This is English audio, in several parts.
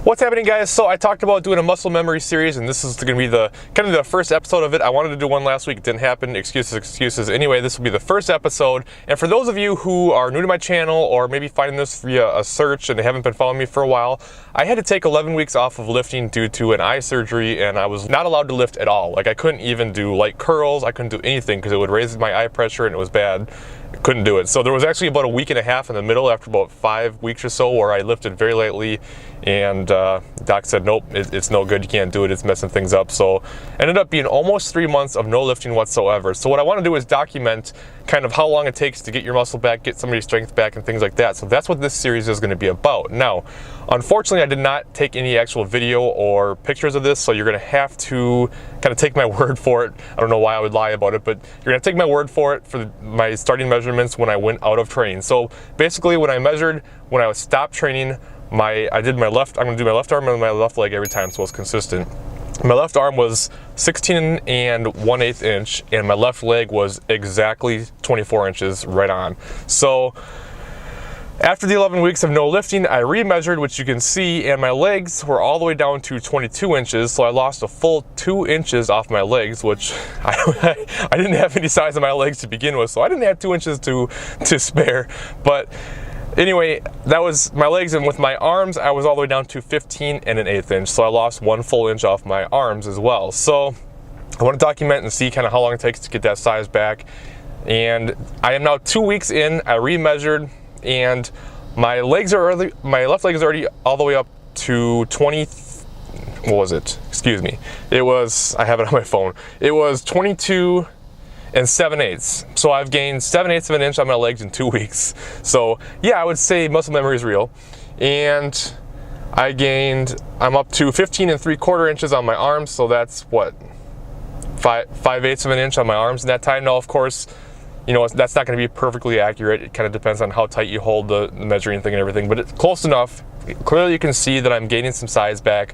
What's happening, guys? So I talked about doing a muscle memory series, and this is going to be the kind of the first episode of it. I wanted to do one last week, it didn't happen. Excuses. Anyway, this will be the first episode. And for those of you who are new to my channel, or maybe finding this via a search and haven't been following me for a while, I had to take 11 weeks off of lifting due to an eye surgery, and I was not allowed to lift at all. Like, I couldn't even do light curls. I couldn't do anything because it would raise my eye pressure, and it was bad. Couldn't do it. So there was actually about a week and a half in the middle after about 5 weeks or so where I lifted very lightly, and doc said nope, it's no good, you can't do it, it's messing things up. So ended up being almost 3 months of no lifting whatsoever. So what I want to do is document kind of how long it takes to get your muscle back, get somebody's strength back, and things like that. So that's what this series is going to be about. Now, unfortunately, I did not take any actual video or pictures of this, so you're going to have to kind of take my word for it. I don't know why I would lie about it, but you're going to take my word for it for my starting measurements when I went out of training. So basically, when I measured, when I stopped training, I'm going to do my left arm and my left leg every time, so it's consistent. My left arm was 16 1/8 inch, and my left leg was exactly 24 inches right on. So after the 11 weeks of no lifting, I remeasured, which you can see, and my legs were all the way down to 22 inches. So I lost a full 2 inches off my legs, which I didn't have any size on my legs to begin with, so I didn't have 2 inches to spare. But anyway, that was my legs, and with my arms, I was all the way down to 15 1/8 inch. So I lost 1 full inch off my arms as well. So I want to document and see kind of how long it takes to get that size back. And I am now 2 weeks in. I remeasured, and my left leg is already all the way up to 20. What was it? Excuse me. It was, I have it on my phone. It was 22 7/8. So I've gained 7/8 of an inch on my legs in 2 weeks. So yeah, I would say muscle memory is real. And I'm up to 15 3/4 inches on my arms. So that's what, 5/8 of an inch on my arms in that time. Now, of course, you know, that's not going to be perfectly accurate. It kind of depends on how tight you hold the measuring thing and everything, but it's close enough. Clearly you can see that I'm gaining some size back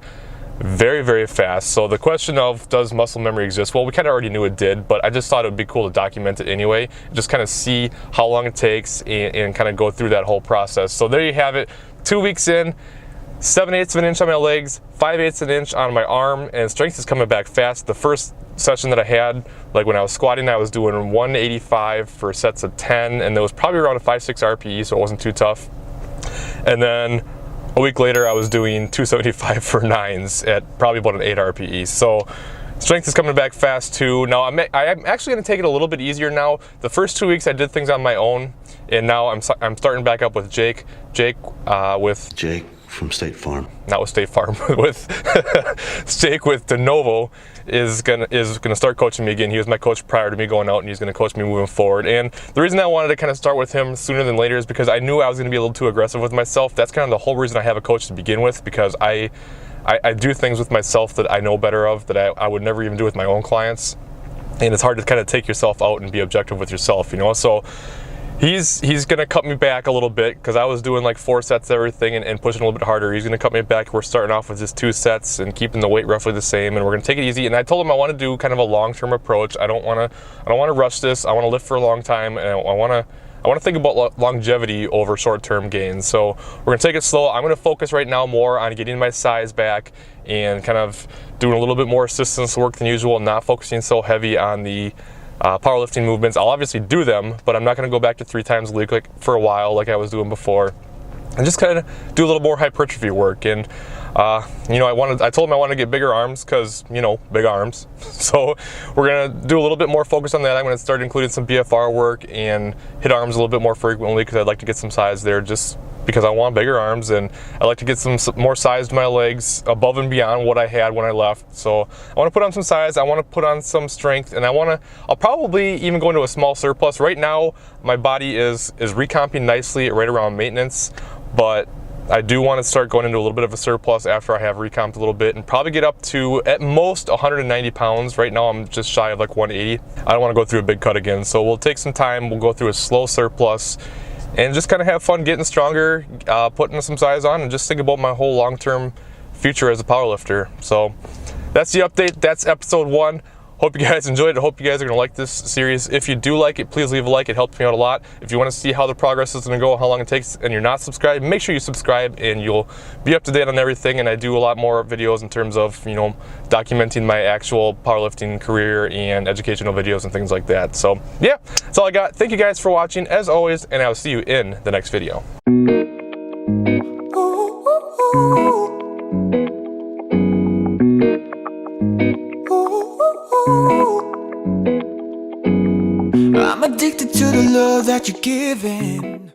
very, very fast. So the question of, does muscle memory exist? Well, we kind of already knew it did, but I just thought it would be cool to document it anyway, just kind of see how long it takes and kind of go through that whole process. So there you have it, 2 weeks in, 7/8 of an inch on my legs, 5/8 of an inch on my arm, and strength is coming back fast. The first session that I had, like when I was squatting, I was doing 185 for sets of 10, and there was probably around a 5-6 RPE, so it wasn't too tough. And then a week later, I was doing 275 for 9s at probably about an 8 RPE. So strength is coming back fast too. Now I'm actually going to take it a little bit easier now. The first 2 weeks I did things on my own, and now I'm starting back up with Jake from State Farm. Not with State Farm, with Jake with DeWaay is gonna start coaching me again. He was my coach prior to me going out, and he's gonna coach me moving forward. And the reason I wanted to kind of start with him sooner than later is because I knew I was gonna be a little too aggressive with myself. That's kind of the whole reason I have a coach to begin with, because I do things with myself that I know better of, that I would never even do with my own clients. And it's hard to kind of take yourself out and be objective with yourself, you know? So he's gonna cut me back a little bit, because I was doing like 4 sets of everything and pushing a little bit harder. He's gonna cut me back. We're starting off with just 2 sets and keeping the weight roughly the same, and we're gonna take it easy. And I told him I want to do kind of a long-term approach. I don't want to rush this. I want to lift for a long time, and I want to think about longevity over short-term gains. So we're gonna take it slow. I'm gonna focus right now more on getting my size back and kind of doing a little bit more assistance work than usual, not focusing so heavy on the powerlifting movements. I'll obviously do them, but I'm not going to go back to 3 times a week like for a while like I was doing before, and just kind of do a little more hypertrophy work. And you know, I told him I wanted to get bigger arms, because, you know, big arms. So we're going to do a little bit more focus on that. I'm going to start including some BFR work and hit arms a little bit more frequently, because I'd like to get some size there, just because I want bigger arms, and I like to get some more size to my legs above and beyond what I had when I left. So I want to put on some size, I want to put on some strength, and I'll probably even go into a small surplus. Right now, my body is recomping nicely right around maintenance, but I do want to start going into a little bit of a surplus after I have recomped a little bit, and probably get up to at most 190 pounds. Right now I'm just shy of like 180. I don't want to go through a big cut again, so we'll take some time. We'll go through a slow surplus and just kind of have fun getting stronger, putting some size on, and just think about my whole long-term future as a powerlifter. So that's the update. That's episode 1. hope you guys enjoyed it. I hope you guys are going to like this series. If you do like it, please leave a like. It helps me out a lot. If you want to see how the progress is going to go, how long it takes, and you're not subscribed, make sure you subscribe and you'll be up to date on everything. And I do a lot more videos in terms of, you know, documenting my actual powerlifting career and educational videos and things like that. So yeah, that's all I got. Thank you guys for watching as always, and I'll see you in the next video. I'm addicted to the love that you're giving.